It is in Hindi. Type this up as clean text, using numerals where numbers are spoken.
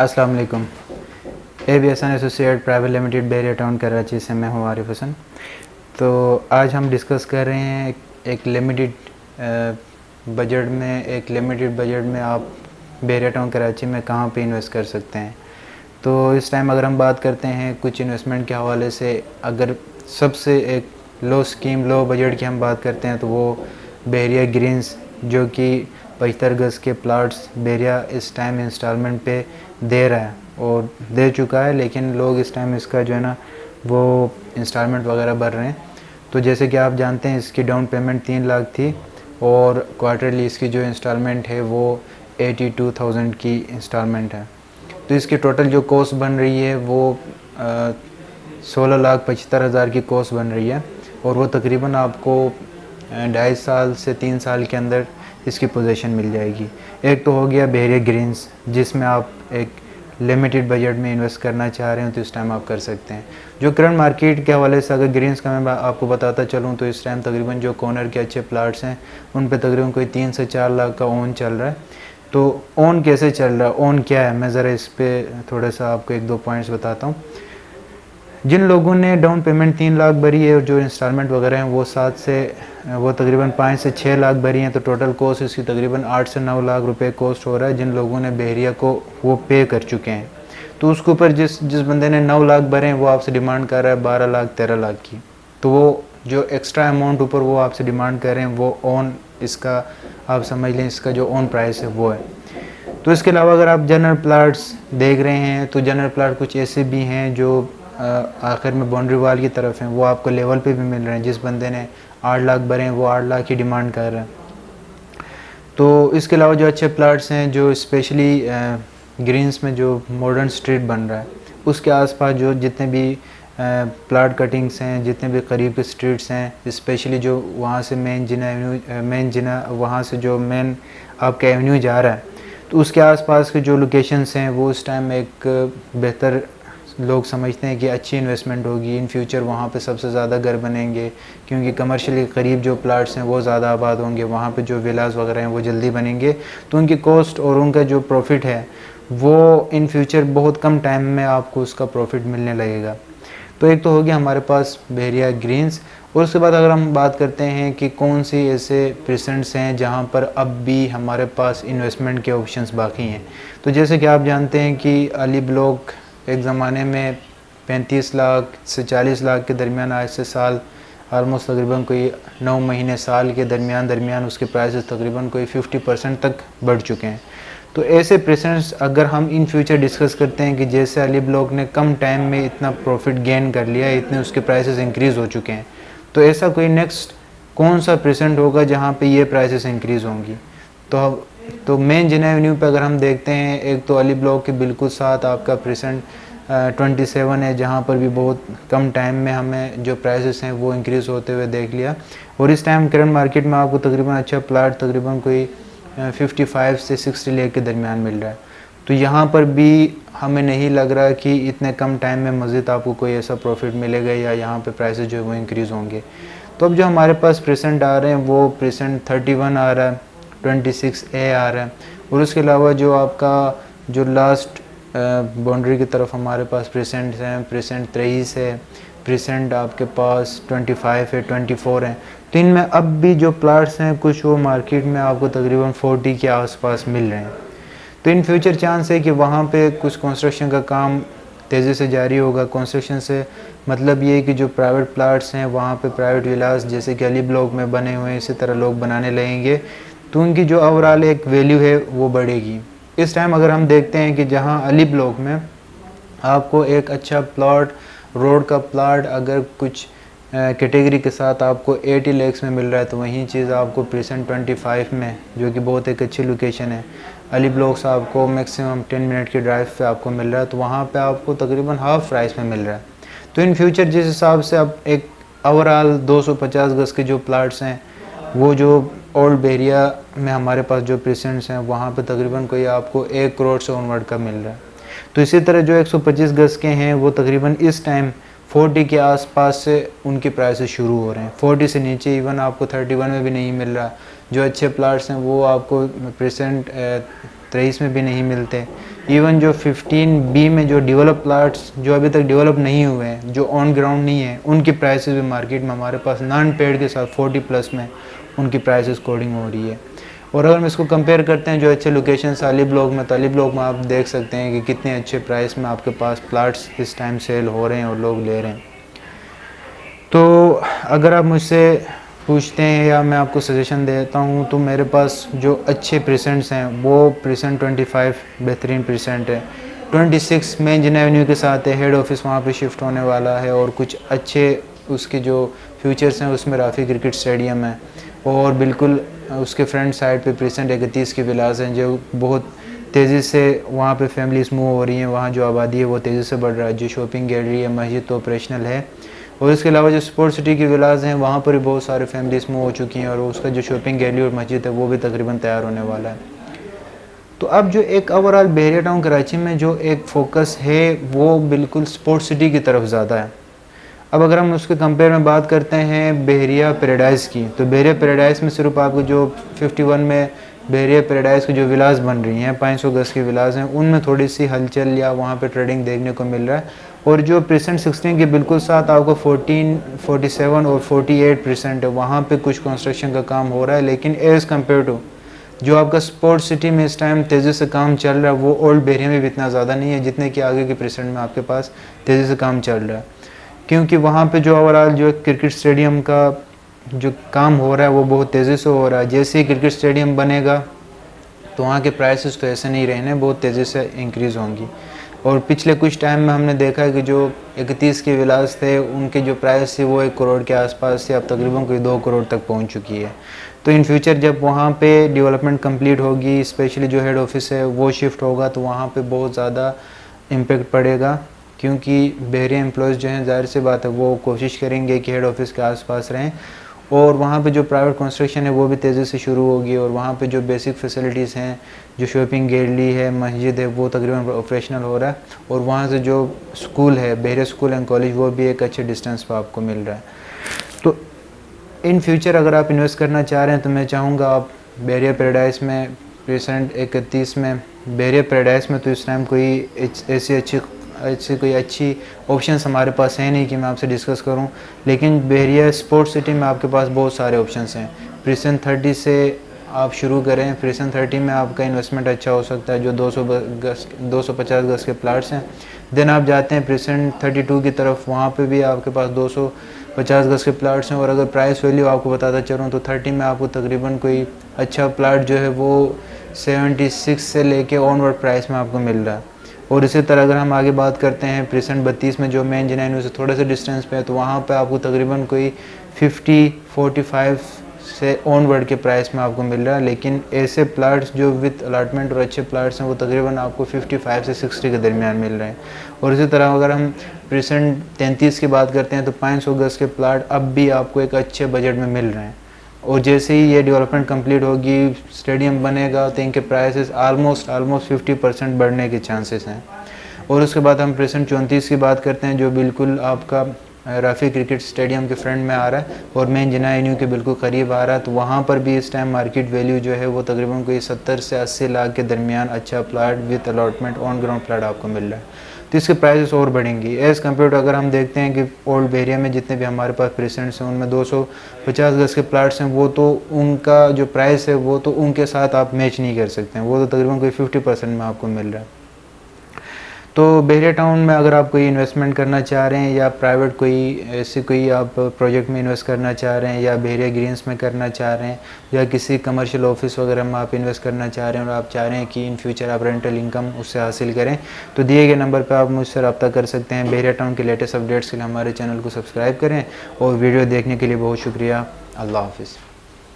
अस्सलाम वालेकुम। ABSN एसोसिएट प्राइवेट लिमिटेड बहरिया टाउन कराची से मैं हूँ आरिफ हसन। तो आज हम डिस्कस कर रहे हैं एक लिमिटेड बजट में आप बहरिया टाउन कराची में कहाँ पे इन्वेस्ट कर सकते हैं। तो इस टाइम अगर हम बात करते हैं कुछ इन्वेस्टमेंट के हवाले से, अगर सबसे एक लो बजट की हम बात करते हैं तो वो बहरिया ग्रीन्स, जो कि 75 गज़ के प्लाट्स बहरिया इस टाइम इंस्टॉलमेंट पे दे रहा है और दे चुका है, लेकिन लोग इस टाइम इसका जो है ना वो इंस्टॉलमेंट वगैरह भर रहे हैं। तो जैसे कि आप जानते हैं इसकी डाउन पेमेंट 3 लाख थी और क्वार्टरली इसकी जो इंस्टॉलमेंट है वो 82,000 की इंस्टॉलमेंट है। तो इसकी टोटल जो कॉस्ट बन रही है वो 16,75,000 की कॉस्ट बन रही है और वो तकरीबन आपको 2.5 साल से 3 साल के अंदर इसकी पोजीशन मिल जाएगी। एक तो हो गया बहरिया ग्रीन्स, जिसमें आप एक लिमिटेड बजट में इन्वेस्ट करना चाह रहे हो तो इस टाइम आप कर सकते हैं। जो करंट मार्केट के हवाले से अगर ग्रीन्स का मैं आपको बताता चलूँ तो इस टाइम तकरीबन जो कॉर्नर के अच्छे प्लाट्स हैं उन पे तकरीबन कोई 3 से 4 लाख का ओन चल रहा है। तो ओन कैसे चल रहा है, ओन क्या है, मैं ज़रा इस पर थोड़ा सा आपको 1-2 पॉइंट्स बताता हूँ। जिन लोगों ने डाउन पेमेंट 3 लाख भरी है और जो इंस्टॉलमेंट वगैरह हैं वो तकरीबन 5 से 6 लाख भरी हैं, तो टोटल कॉस्ट इसकी तकरीबन 8 से 9 लाख रुपए कॉस्ट हो रहा है जिन लोगों ने बहरिया को वो पे कर चुके हैं। तो उसके ऊपर जिस बंदे ने 9 लाख भरे हैं वो आपसे डिमांड कर रहा है 12 लाख 13 लाख की। तो वो जो एक्स्ट्रा अमाउंट ऊपर वो आपसे डिमांड कर रहे हैं वो ओन, इसका आप समझ लें इसका जो ओन प्राइस है वो है। तो इसके अलावा अगर आप जनरल प्लाट्स देख रहे हैं तो जनरल प्लाट कुछ ऐसे भी हैं जो आखिर में बाउंड्री वाल की तरफ हैं, वो आपको लेवल पे भी मिल रहे हैं। जिस बंदे ने 8 लाख भरे हैं वो 8 लाख की डिमांड कर रहा है। तो इसके अलावा जो अच्छे प्लाट्स हैं जो स्पेशली ग्रीन्स में जो मॉडर्न स्ट्रीट बन रहा है उसके आसपास जो जितने भी प्लाट कटिंग्स हैं, जितने भी करीब के स्ट्रीट्स हैं, स्पेशली जो वहाँ से मेन जिना वहाँ से जो मेन आपका एवेन्यू जा रहा है, तो उसके आसपास के जो लोकेशंस हैं वो इस टाइम एक बेहतर लोग समझते हैं कि अच्छी इन्वेस्टमेंट होगी। इन फ्यूचर वहाँ पे सबसे ज़्यादा घर बनेंगे क्योंकि कमर्शियली करीब जो प्लाट्स हैं वो ज़्यादा आबाद होंगे, वहाँ पे जो विलास वगैरह हैं वो जल्दी बनेंगे। तो उनकी कॉस्ट और उनका जो प्रॉफिट है वो इन फ्यूचर बहुत कम टाइम में आपको उसका प्रॉफिट मिलने लगेगा। तो एक तो हो गया हमारे पास बहरिया ग्रीन्स। और उसके बाद अगर हम बात करते हैं कि कौन सी ऐसे प्रेजेंट्स हैं जहाँ पर अब भी हमारे पास इन्वेस्टमेंट के ऑप्शंस बाकी हैं, तो जैसे कि आप जानते हैं कि अली ब्लॉक एक ज़माने में 35 लाख से 40 लाख के दरमियान, आज से साल आलमोस्ट तकरीबन कोई 9 महीने साल के दरमियान उसके प्राइसेस तकरीबन कोई 50% तक बढ़ चुके हैं। तो ऐसे प्रेजेंट्स अगर हम इन फ्यूचर डिस्कस करते हैं कि जैसे अली ब्लॉक ने कम टाइम में इतना प्रॉफिट गेन कर लिया, इतने उसके प्राइसेस इंक्रीज़ हो चुके हैं, तो ऐसा कोई नेक्स्ट कौन सा प्रेजेंट होगा जहाँ पे ये प्राइसेस इंक्रीज़ होंगी। तो मेन जिना एवेन्यू पे अगर हम देखते हैं, एक तो अली ब्लॉक के बिल्कुल साथ आपका प्रेजेंट 27 है जहाँ पर भी बहुत कम टाइम में हमें जो प्राइसेस हैं वो इंक्रीज़ होते हुए देख लिया। और इस टाइम करंट मार्केट में आपको तकरीबन अच्छा प्लाट तकरीबन कोई 55 से 60 लाख के दरमियान मिल रहा है। तो यहाँ पर भी हमें नहीं लग रहा कि इतने कम टाइम में मज़ीद आपको कोई ऐसा प्रॉफिट मिलेगा या यहाँ पे प्राइसेस जो है वो इंक्रीज़ होंगे। तो अब जो हमारे पास प्रेजेंट आ रहे हैं वो प्रेजेंट 31 आ रहा है, 26A आ रहा है, और उसके अलावा जो आपका जो लास्ट बाउंड्री की तरफ हमारे पास प्रेजेंट हैं, प्रेजेंट 23 है, प्रेजेंट आपके पास 25 है, 24 हैं। तो इनमें अब भी जो प्लाट्स हैं कुछ वो मार्केट में आपको तकरीबन 40 के आसपास मिल रहे हैं। तो इन फ्यूचर चांस है कि वहाँ पे कुछ कंस्ट्रक्शन का काम तेज़ी से जारी होगा। कंस्ट्रक्शन से मतलब ये है कि जो प्राइवेट प्लाट्स हैं वहाँ पे प्राइवेट विलास जैसे कि अली ब्लॉक में बने हुए हैं इसी तरह लोग बनाने लगेंगे, तो उनकी जो ओवरऑल एक वैल्यू है वो बढ़ेगी। इस टाइम अगर हम देखते हैं कि जहाँ अली ब्लॉक में आपको एक अच्छा प्लॉट, रोड का प्लॉट अगर कुछ कैटेगरी के साथ आपको 80 लाख में मिल रहा है, तो वही चीज़ आपको प्रेजेंट 25 में, जो कि बहुत एक अच्छी लोकेशन है, अली ब्लॉक से आपको मैक्सिमम 10 मिनट की ड्राइव पे आपको मिल रहा है, तो वहाँ पे आपको तकरीबन हाफ प्राइस में मिल रहा है। तो इन फ्यूचर जिस हिसाब से अब एक ओवरऑल 250 गज़ के जो प्लाट्स हैं वो जो ओल्ड बहरिया में हमारे पास जो प्रेजेंट्स हैं वहाँ पे तकरीबन कोई आपको 1 करोड़ से ऑनवर्ड का मिल रहा है। तो इसी तरह जो 125 गज़ के हैं वो तकरीबन इस टाइम 40 के आसपास से उनके प्राइसेस शुरू हो रहे हैं। 40 से नीचे इवन आपको 31 में भी नहीं मिल रहा। जो अच्छे प्लाट्स हैं वो आपको प्रेजेंट 23 में भी नहीं मिलते। इवन जो 15B में जो डेवलप प्लाट्स जो अभी तक डेवलप नहीं हुए हैं, जो ऑन ग्राउंड नहीं है, उनकी प्राइसेस भी मार्केट में हमारे पास नॉन पेड के साथ 40+ में उनकी प्राइसेस कोडिंग हो रही है। और अगर हम इसको कंपेयर करते हैं जो अच्छे लोकेशन अली ब्लॉक में, तो अली ब्लॉक में आप देख सकते हैं कि कितने अच्छे प्राइस में आपके पास प्लाट्स इस टाइम सेल हो रहे हैं और लोग ले रहे हैं। तो अगर आप मुझसे पूछते हैं या मैं आपको सजेशन देता हूँ, तो मेरे पास जो अच्छे प्रेसेंट्स हैं वो प्रेसेंट 25 बेहतरीन प्रेसेंट है। 26 में इंजन एवेन्यू के साथ है, हेड ऑफिस वहाँ पे शिफ्ट होने वाला है, और कुछ अच्छे उसके जो फ्यूचर्स हैं उसमें राफ़ी क्रिकेट स्टेडियम है, और बिल्कुल उसके फ्रंट साइड पे प्रेसेंट 31 की विलास हैं जो बहुत तेज़ी से वहाँ पे फैमिलीज मूव हो रही हैं, वहाँ जो आबादी है वो तेज़ी से बढ़ रहा है। जो शॉपिंग गैलरी है, मस्जिद तो ऑपरेशनल है, और इसके अलावा जो स्पोर्ट्स सिटी की विलास हैं वहाँ पर भी बहुत सारे फैमिलीज मूव हो चुकी हैं, और उसका जो शॉपिंग गैलरी और मस्जिद है वो भी तकरीबन तैयार होने वाला है। तो अब जो एक ओवरऑल बहरिया टाउन कराची में जो एक फोकस है वो बिल्कुल स्पोर्ट्स सिटी की तरफ ज़्यादा है। अब अगर हम उसके कंपेयर में बात करते हैं बहरिया पैराडाइज़ की, तो बहरिया पैराडाइज़ में सिर्फ आपको जो 51 में बहरिया पैराडाइज़ की जो विलास बन रही हैं 500 गज की विलास हैं, उनमें थोड़ी सी हलचल या वहाँ पे ट्रेडिंग देखने को मिल रहा है। और जो प्रेसेंट 16 के बिल्कुल साथ आपको 14, 47 और 48% है, वहाँ पे कुछ कंस्ट्रक्शन का काम हो रहा है। लेकिन एज़ कम्पेयर टू जो आपका स्पोर्ट्स सिटी में इस टाइम तेज़ी से काम चल रहा है, वो ओल्ड बहरिया में भी इतना ज़्यादा नहीं है जितने कि आगे के प्रेसेंट में आपके पास तेज़ी से काम चल रहा है। क्योंकि वहाँ पे जो ओवरऑल जो क्रिकेट स्टेडियम का जो काम हो रहा है वो बहुत तेज़ी से हो रहा है। जैसे ही क्रिकेट स्टेडियम बनेगा तो वहाँ के प्राइसेस तो ऐसे नहीं रहने, बहुत तेज़ी से इंक्रीज़ होंगी। और पिछले कुछ टाइम में हमने देखा है कि जो 31 के विलास थे उनके जो प्राइस थी वो 1 करोड़ के आसपास से अब तकरीबन कोई 2 करोड़ तक पहुँच चुकी है। तो इन फ्यूचर जब वहाँ पे डेवलपमेंट कंप्लीट होगी, स्पेशली जो हेड ऑफिस है वो शिफ्ट होगा, तो वहाँ पे बहुत ज़्यादा इम्पेक्ट पड़ेगा। क्योंकि बहरिया एम्प्लॉयज़ जो हैं, जाहिर सी बात है वो कोशिश करेंगे कि हेड ऑफिस के आसपास रहें, और वहाँ पे जो प्राइवेट कंस्ट्रक्शन है वो भी तेज़ी से शुरू होगी, और वहाँ पे जो बेसिक फैसिलिटीज़ हैं, जो शॉपिंग गैलरी है, मस्जिद है, वो तकरीबन ऑपरेशनल हो रहा है। और वहाँ से जो स्कूल है, बहरिया स्कूल एंड कॉलेज, वो भी एक अच्छे डिस्टेंस पर आपको मिल रहा है। तो इन फ्यूचर अगर आप इन्वेस्ट करना चाह रहे हैं तो मैं चाहूँगा आप बहरिया पैराडाइज़ में प्रेजेंट 31 में बहरिया पैराडाइज़ में, तो इस टाइम कोई ऐसी कोई अच्छी ऑप्शंस हमारे पास है नहीं कि मैं आपसे डिस्कस करूं। लेकिन बहरिया स्पोर्ट्स सिटी में आपके पास बहुत सारे ऑप्शंस हैं। प्रेसेंट 30 से आप शुरू करें। प्रेसेंट 30 में आपका इन्वेस्टमेंट अच्छा हो सकता है, जो 250 गज के प्लाट्स हैं। देन आप जाते हैं प्रेसेंट 32 की तरफ, वहाँ पे भी आपके पास 250 गज के प्लाट्स हैं। और अगर प्राइस वैल्यू आपको बताता चलूँ तो 30 में आपको तकरीबन कोई अच्छा प्लाट जो है वो 76 से लेके ऑनवर्ड प्राइस में आपको मिल रहा है। और इसी तरह अगर हम आगे बात करते हैं प्रेसेंट 32 में, जो मेन इंजन एवेन्यू से थोड़े से डिस्टेंस पे है, तो वहाँ पे आपको तकरीबन कोई 45 से ऑनवर्ड के प्राइस में आपको मिल रहा है। लेकिन ऐसे प्लाट्स जो विद अलाटमेंट और अच्छे प्लाट्स हैं वो तकरीबन आपको 55 से 60 के दरमियान मिल रहे हैं। और इसी तरह अगर हम प्रेसेंट 33 की बात करते हैं तो 500 गज के प्लाट अब भी आपको एक अच्छे बजट में मिल रहे हैं। और जैसे ही ये डेवलपमेंट कंप्लीट होगी, स्टेडियम बनेगा, तो इनके प्राइसेस ऑलमोस्ट 50% बढ़ने के चांसेस हैं। और उसके बाद हम प्रेसेंट 34 की बात करते हैं, जो बिल्कुल आपका राफ़ी क्रिकेट स्टेडियम के फ्रंट में आ रहा है और मेन जिना एवेन्यू के बिल्कुल करीब आ रहा है। तो वहाँ पर भी इस टाइम मार्केट वैल्यू जो है वो तकरीबन कोई 70 से 80 लाख के दरमियान अच्छा plot with allotment on ground plot आपको मिल रहा है। तो इसके प्राइसेस और बढ़ेंगी एज़ कम्पेयर टू अगर हम देखते हैं कि ओल्ड बहरिया में जितने भी हमारे पास प्रेसेंट्स हैं उनमें 250 गज के प्लाट्स हैं, वो तो उनका जो प्राइस है वो तो उनके साथ आप मैच नहीं कर सकते हैं, वो तो तकरीबन कोई 50% में आपको मिल रहा है। तो बहरिया टाउन में अगर आप कोई इन्वेस्टमेंट करना चाह रहे हैं या प्राइवेट कोई आप प्रोजेक्ट में इन्वेस्ट करना चाह रहे हैं या बहरिया ग्रीन्स में करना चाह रहे हैं या किसी कमर्शियल ऑफिस वगैरह में आप इन्वेस्ट करना चाह रहे हैं और आप चाह रहे हैं कि इन फ्यूचर आप रेंटल इनकम उससे हासिल करें, तो दिए गए नंबर पर आप मुझसे रब्ता कर सकते हैं। बहरिया टाउन के लेटेस्ट अपडेट्स के लिए हमारे चैनल को सब्सक्राइब करें और वीडियो देखने के लिए बहुत शुक्रिया। अल्लाह हाफिज़।